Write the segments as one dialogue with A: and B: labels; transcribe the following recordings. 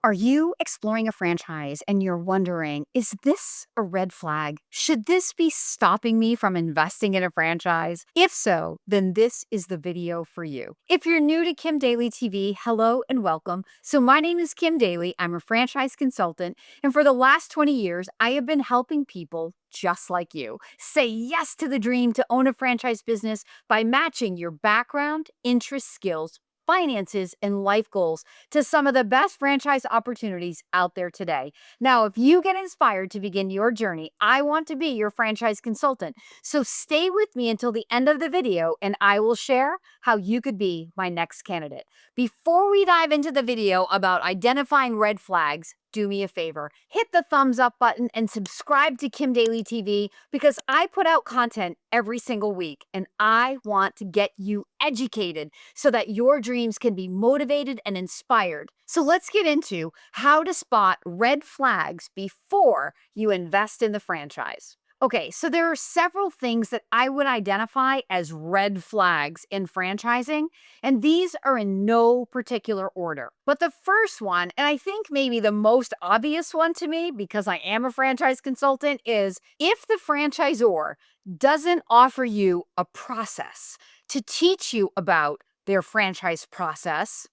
A: Are you exploring a franchise and you're wondering, is this a red flag? Should this be stopping me from investing in a franchise? If so, then this is the video for you. If you're new to Kim Daly TV, hello and welcome. So my name is Kim Daly. I'm a franchise consultant. And for the last 20 years, I have been helping people just like you say yes to the dream to own a franchise business by matching your background, interest, skills, finances, and life goals to some of the best franchise opportunities out there today. Now, if you get inspired to begin your journey, I want to be your franchise consultant. So stay with me until the end of the video and I will share how you could be my next candidate. Before we dive into the video about identifying red flags, do me a favor, hit the thumbs up button and subscribe to Kim Daly TV because I put out content every single week and I want to get you educated so that your dreams can be motivated and inspired. So let's get into how to spot red flags before you invest in the franchise. Okay, so there are several things that I would identify as red flags in franchising, and these are in no particular order. But the first one, and I think maybe the most obvious one to me because I am a franchise consultant, is if the franchisor doesn't offer you a process to teach you about their franchise process.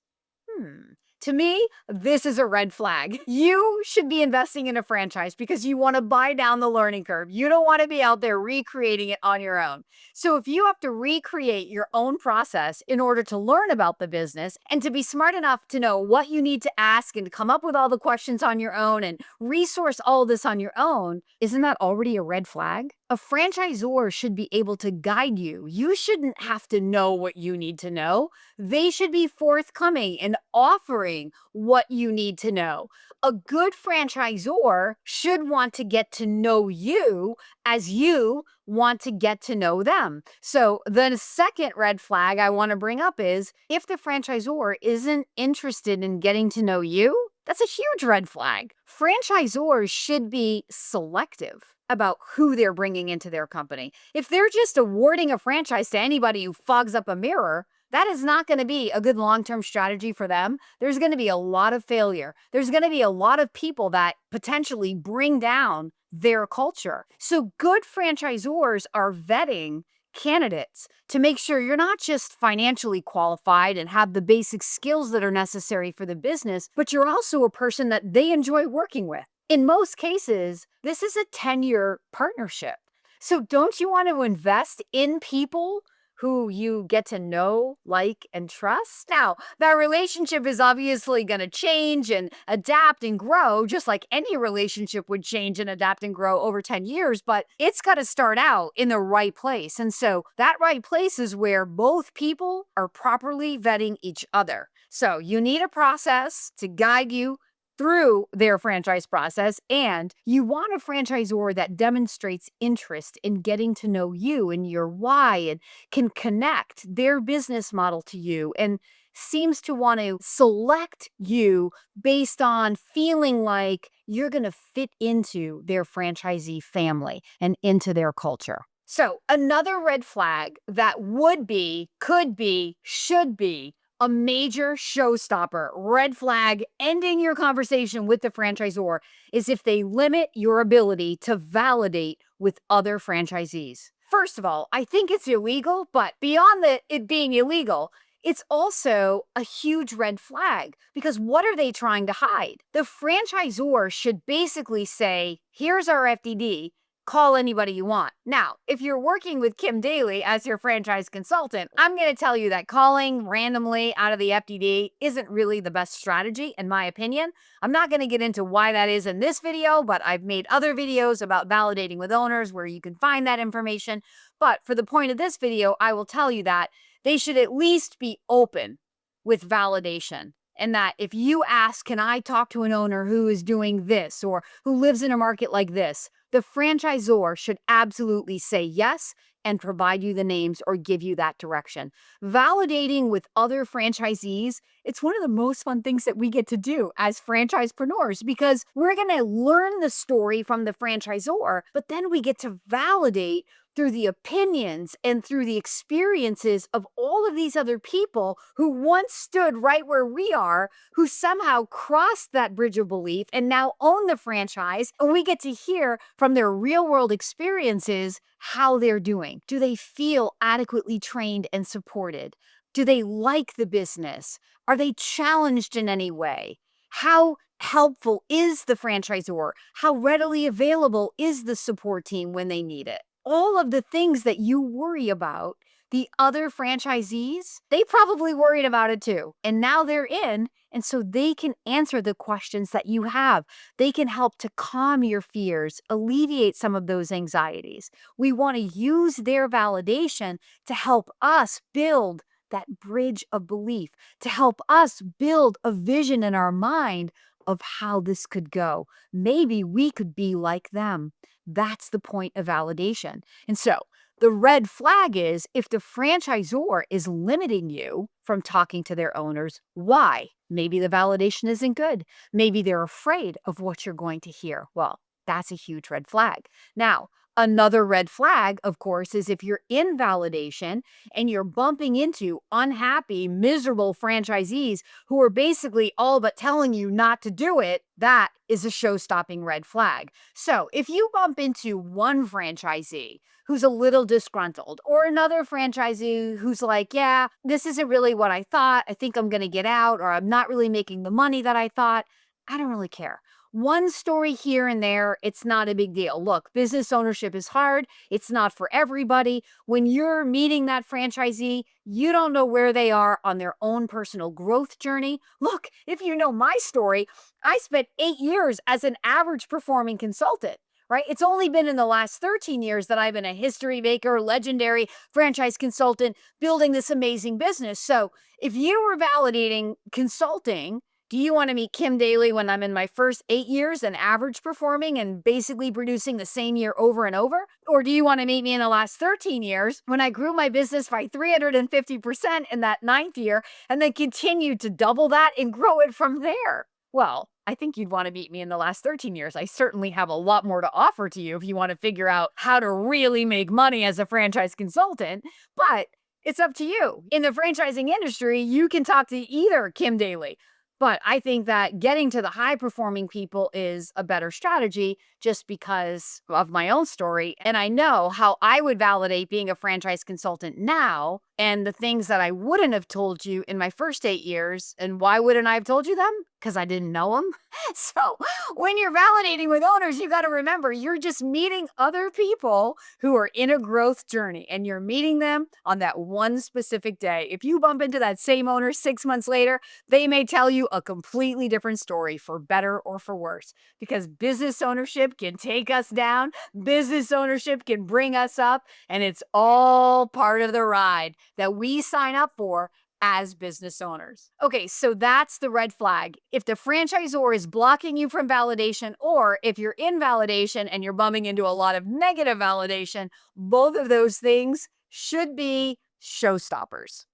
A: To me, this is a red flag. You should be investing in a franchise because you want to buy down the learning curve. You don't want to be out there recreating it on your own. So if you have to recreate your own process in order to learn about the business and to be smart enough to know what you need to ask and to come up with all the questions on your own and resource all this on your own, isn't that already a red flag? A franchisor should be able to guide you. You shouldn't have to know what you need to know. They should be forthcoming and offering what you need to know. A good franchisor should want to get to know you as you want to get to know them. So the second red flag I want to bring up is if the franchisor isn't interested in getting to know you, that's a huge red flag. Franchisors should be selective about who they're bringing into their company. If they're just awarding a franchise to anybody who fogs up a mirror, that is not going to be a good long-term strategy for them. There's going to be a lot of failure. There's going to be a lot of people that potentially bring down their culture. So good franchisors are vetting candidates to make sure you're not just financially qualified and have the basic skills that are necessary for the business, but you're also a person that they enjoy working with. In most cases, this is a 10-year partnership. So don't you want to invest in people who you get to know, like, and trust? Now, that relationship is obviously going to change and adapt and grow, just like any relationship would change and adapt and grow over 10 years, but it's got to start out in the right place. And so that right place is where both people are properly vetting each other. So you need a process to guide you through their franchise process, and you want a franchisor that demonstrates interest in getting to know you and your why and can connect their business model to you and seems to want to select you based on feeling like you're going to fit into their franchisee family and into their culture. So another red flag that would be, could be, should be a major showstopper, red flag, ending your conversation with the franchisor is if they limit your ability to validate with other franchisees. First of all, I think it's illegal, but beyond it being illegal, it's also a huge red flag because what are they trying to hide? The franchisor should basically say, here's our FDD. Call anybody you want. Now, if you're working with Kim Daly as your franchise consultant, I'm going to tell you that calling randomly out of the FDD isn't really the best strategy, in my opinion. I'm not going to get into why that is in this video, but I've made other videos about validating with owners where you can find that information. But for the point of this video, I will tell you that they should at least be open with validation. And that if you ask, can I talk to an owner who is doing this or who lives in a market like this, the franchisor should absolutely say yes and provide you the names or give you that direction. Validating with other franchisees, it's one of the most fun things that we get to do as franchisepreneurs because we're going to learn the story from the franchisor, but then we get to validate through the opinions and through the experiences of all of these other people who once stood right where we are, who somehow crossed that bridge of belief and now own the franchise. And we get to hear from their real world experiences how they're doing. Do they feel adequately trained and supported? Do they like the business? Are they challenged in any way? How helpful is the franchisor? How readily available is the support team when they need it? All of the things that you worry about, the other franchisees, they probably worried about it too. And now they're in, and so they can answer the questions that you have. They can help to calm your fears, alleviate some of those anxieties. We want to use their validation to help us build that bridge of belief, to help us build a vision in our mind of how this could go. Maybe we could be like them. That's the point of validation. And so the red flag is if the franchisor is limiting you from talking to their owners, why? Maybe the validation isn't good. Maybe they're afraid of what you're going to hear. Well, that's a huge red flag. Now, another red flag, of course, is if you're in validation and you're bumping into unhappy, miserable franchisees who are basically all but telling you not to do it, that is a show-stopping red flag. So if you bump into one franchisee who's a little disgruntled or another franchisee who's like, yeah, this isn't really what I thought, I think I'm going to get out, or I'm not really making the money that I thought, I don't really care. One story here and there, it's not a big deal. Look, business ownership is hard. It's not for everybody. When you're meeting that franchisee, you don't know where they are on their own personal growth journey. Look, if you know my story, I spent 8 years as an average performing consultant. Right? It's only been in the last 13 years that I've been a history maker, legendary franchise consultant, building this amazing business. So if you were validating consulting, do you want to meet Kim Daly when I'm in my first 8 years and average performing and basically producing the same year over and over? Or do you want to meet me in the last 13 years when I grew my business by 350% in that ninth year and then continued to double that and grow it from there? Well, I think you'd want to meet me in the last 13 years. I certainly have a lot more to offer to you if you want to figure out how to really make money as a franchise consultant, but it's up to you. In the franchising industry, you can talk to either Kim Daly. But I think that getting to the high performing people is a better strategy just because of my own story. And I know how I would validate being a franchise consultant now and the things that I wouldn't have told you in my first 8 years. And why wouldn't I have told you them? Because I didn't know them. So when you're validating with owners, you got to remember you're just meeting other people who are in a growth journey and you're meeting them on that one specific day. If you bump into that same owner 6 months later, they may tell you a completely different story for better or for worse, because business ownership can take us down, business ownership can bring us up, and it's all part of the ride that we sign up for as business owners. Okay, so that's the red flag. If the franchisor is blocking you from validation, or if you're in validation and you're bumping into a lot of negative validation, both of those things should be showstoppers.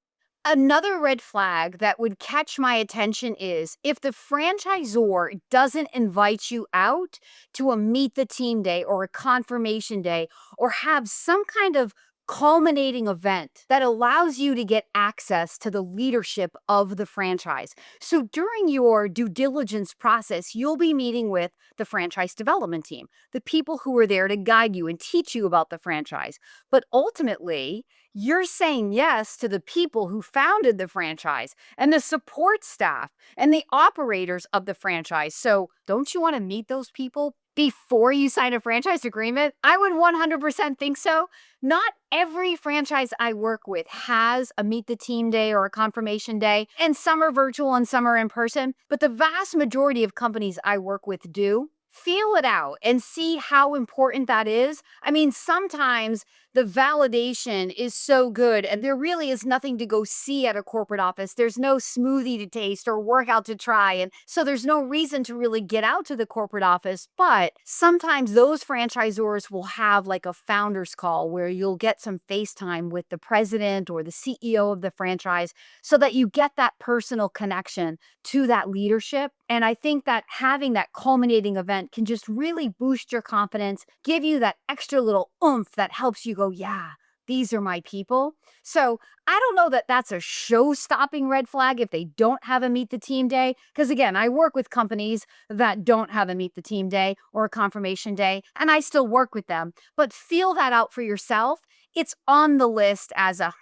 A: Another red flag that would catch my attention is if the franchisor doesn't invite you out to a meet the team day or a confirmation day or have some kind of culminating event that allows you to get access to the leadership of the franchise. So during your due diligence process, you'll be meeting with the franchise development team, the people who are there to guide you and teach you about the franchise. But ultimately, you're saying yes to the people who founded the franchise and the support staff and the operators of the franchise. So don't you want to meet those people before you sign a franchise agreement? I would 100% think so. Not every franchise I work with has a meet the team day or a confirmation day, and some are virtual and some are in person, but the vast majority of companies I work with do. Feel it out and see how important that is. I mean, sometimes the validation is so good and there really is nothing to go see at a corporate office. There's no smoothie to taste or workout to try. And so there's no reason to really get out to the corporate office. But sometimes those franchisors will have like a founder's call where you'll get some FaceTime with the president or the CEO of the franchise so that you get that personal connection to that leadership. And I think that having that culminating event event can just really boost your confidence, give you that extra little oomph that helps you go, yeah, these are my people. So I don't know that that's a show-stopping red flag if they don't have a meet the team day. Because again, I work with companies that don't have a meet the team day or a confirmation day, and I still work with them. But feel that out for yourself. It's on the list as a,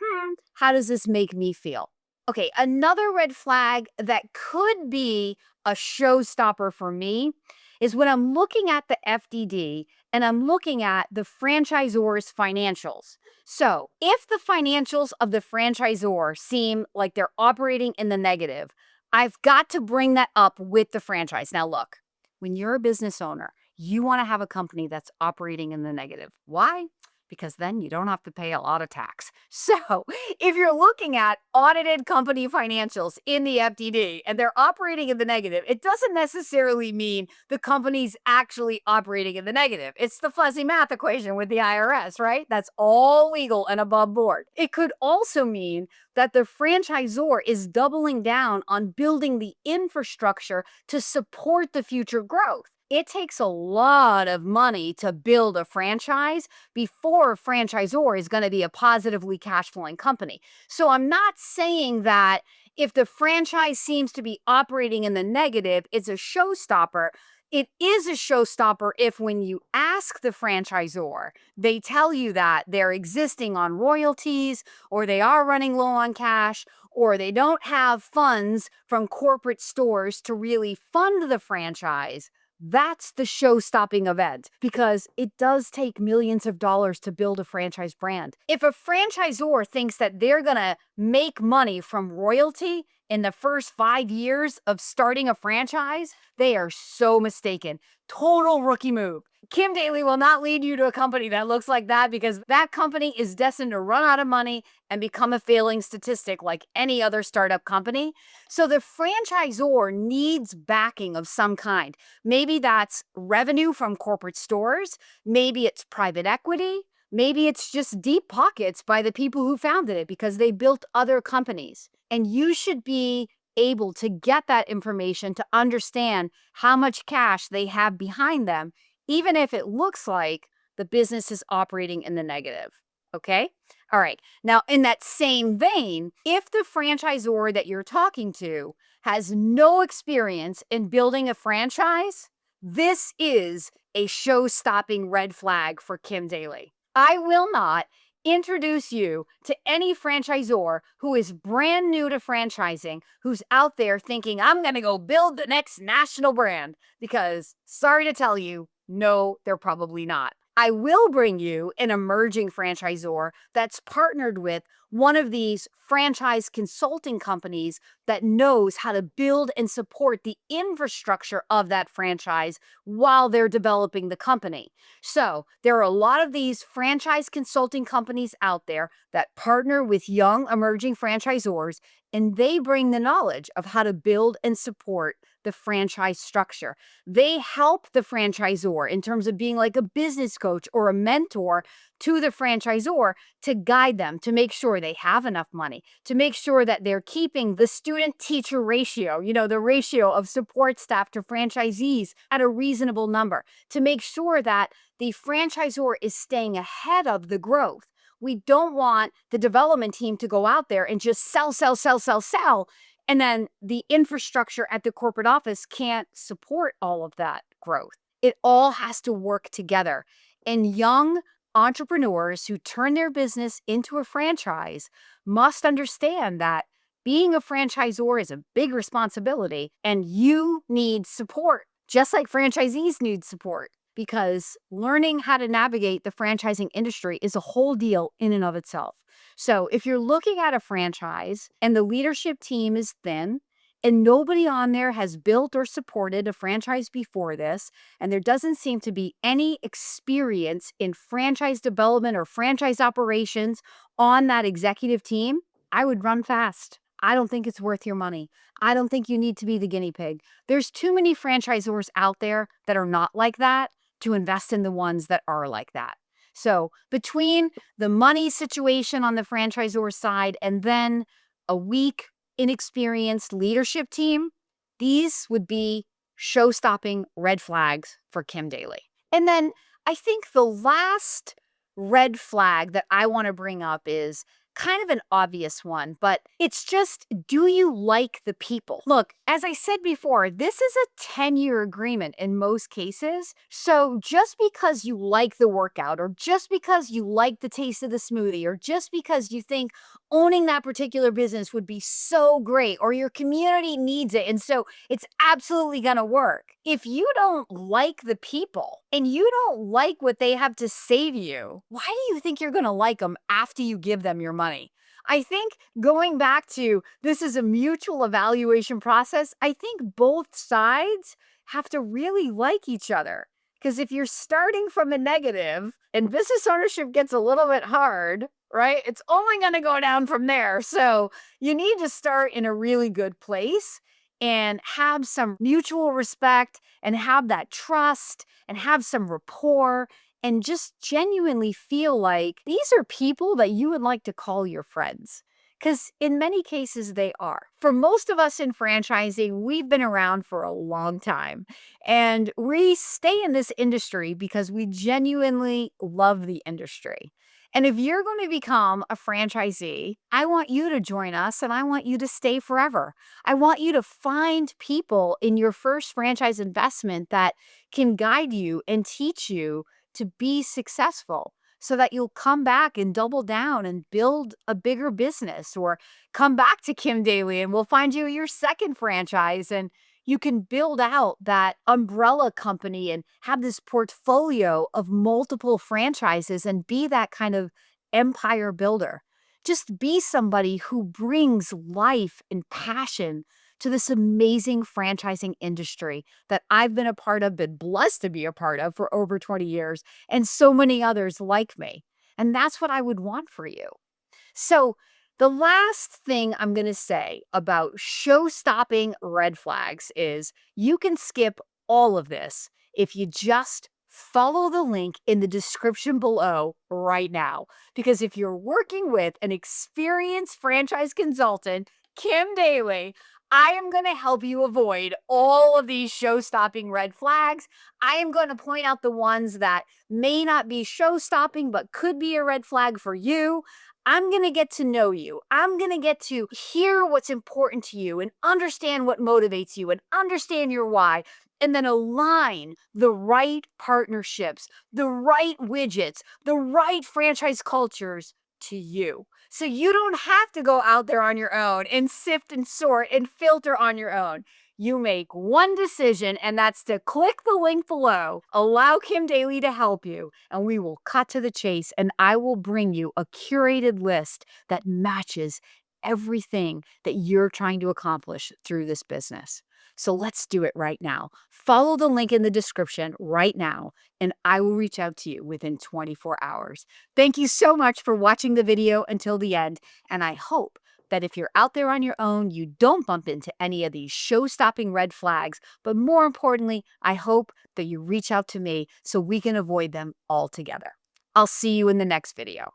A: how does this make me feel? Okay, another red flag that could be a showstopper for me is when I'm looking at the FDD and I'm looking at the franchisor's financials. So, if the financials of the franchisor seem like they're operating in the negative, I've got to bring that up with the franchise. Now, look, when you're a business owner, you want to have a company that's operating in the negative. Why? Because then you don't have to pay a lot of tax. So, if you're looking at audited company financials in the FDD and they're operating in the negative, it doesn't necessarily mean the company's actually operating in the negative. It's the fuzzy math equation with the IRS, right? That's all legal and above board. It could also mean that the franchisor is doubling down on building the infrastructure to support the future growth. It takes a lot of money to build a franchise before a franchisor is going to be a positively cash flowing company. So I'm not saying that if the franchise seems to be operating in the negative, it's a showstopper. It is a showstopper if when you ask the franchisor, they tell you that they're existing on royalties or they are running low on cash or they don't have funds from corporate stores to really fund the franchise. That's the show-stopping event because it does take millions of dollars to build a franchise brand. If a franchisor thinks that they're going to make money from royalty in the first 5 years of starting a franchise, they are so mistaken. Total rookie move. Kim Daly will not lead you to a company that looks like that because that company is destined to run out of money and become a failing statistic like any other startup company. So the franchisor needs backing of some kind. Maybe that's revenue from corporate stores. Maybe it's private equity. Maybe it's just deep pockets by the people who founded it because they built other companies. And you should be able to get that information to understand how much cash they have behind them, even if it looks like the business is operating in the negative. Okay? All right. Now, in that same vein, if the franchisor that you're talking to has no experience in building a franchise, this is a show-stopping red flag for Kim Daly. I will not introduce you to any franchisor who is brand new to franchising, who's out there thinking, I'm going to go build the next national brand, because sorry to tell you, no, they're probably not. I will bring you an emerging franchisor that's partnered with one of these franchise consulting companies that knows how to build and support the infrastructure of that franchise while they're developing the company. So there are a lot of these franchise consulting companies out there that partner with young emerging franchisors, and they bring the knowledge of how to build and support the franchise structure. They help the franchisor in terms of being like a business coach or a mentor to the franchisor to guide them, to make sure they have enough money, to make sure that they're keeping the student-teacher ratio, the ratio of support staff to franchisees at a reasonable number, to make sure that the franchisor is staying ahead of the growth. We don't want the development team to go out there and just sell, sell, sell, sell, sell, and then the infrastructure at the corporate office can't support all of that growth. It all has to work together. And young entrepreneurs who turn their business into a franchise must understand that being a franchisor is a big responsibility and you need support, just like franchisees need support, because learning how to navigate the franchising industry is a whole deal in and of itself. So if you're looking at a franchise and the leadership team is thin and nobody on there has built or supported a franchise before this, and there doesn't seem to be any experience in franchise development or franchise operations on that executive team, I would run fast. I don't think it's worth your money. I don't think you need to be the guinea pig. There's too many franchisors out there that are not like that to invest in the ones that are like that. So between the money situation on the franchisor side and then a weak, inexperienced leadership team, these would be show-stopping red flags for Kim Daly. And then I think the last red flag that I want to bring up is kind of an obvious one, but it's just, do you like the people? Look, as I said before, this is a 10-year agreement in most cases. So just because you like the workout, or just because you like the taste of the smoothie, or just because you think owning that particular business would be so great, or your community needs it, and so it's absolutely going to work. If you don't like the people and you don't like what they have to say to you, why do you think you're going to like them after you give them your money? I think going back to this is a mutual evaluation process, I think both sides have to really like each other. Because if you're starting from a negative and business ownership gets a little bit hard, right, it's only going to go down from there. So you need to start in a really good place and have some mutual respect and have that trust and have some rapport and just genuinely feel like these are people that you would like to call your friends. Because in many cases, they are. For most of us in franchising, we've been around for a long time. And we stay in this industry because we genuinely love the industry. And if you're going to become a franchisee, I want you to join us and I want you to stay forever. I want you to find people in your first franchise investment that can guide you and teach you to be successful so that you'll come back and double down and build a bigger business, or come back to Kim Daly and we'll find you your second franchise and you can build out that umbrella company and have this portfolio of multiple franchises and be that kind of empire builder. Just be somebody who brings life and passion to this amazing franchising industry that I've been a part of, been blessed to be a part of for over 20 years, and so many others like me. And that's what I would want for you. So, the last thing I'm going to say about show stopping red flags is you can skip all of this if you just follow the link in the description below right now. Because if you're working with an experienced franchise consultant, Kim Daly, I am going to help you avoid all of these show stopping red flags. I am going to point out the ones that may not be show stopping, but could be a red flag for you. I'm going to get to know you. I'm going to get to hear what's important to you and understand what motivates you and understand your why, and then align the right partnerships, the right widgets, the right franchise cultures to you. So you don't have to go out there on your own and sift and sort and filter on your own. You make one decision, and that's to click the link below, allow Kim Daly to help you, and we will cut to the chase, and I will bring you a curated list that matches everything that you're trying to accomplish through this business. So let's do it right now. Follow the link in the description right now, and I will reach out to you within 24 hours. Thank you so much for watching the video until the end, and I hope that if you're out there on your own, you don't bump into any of these show-stopping red flags. But more importantly, I hope that you reach out to me so we can avoid them altogether. I'll see you in the next video.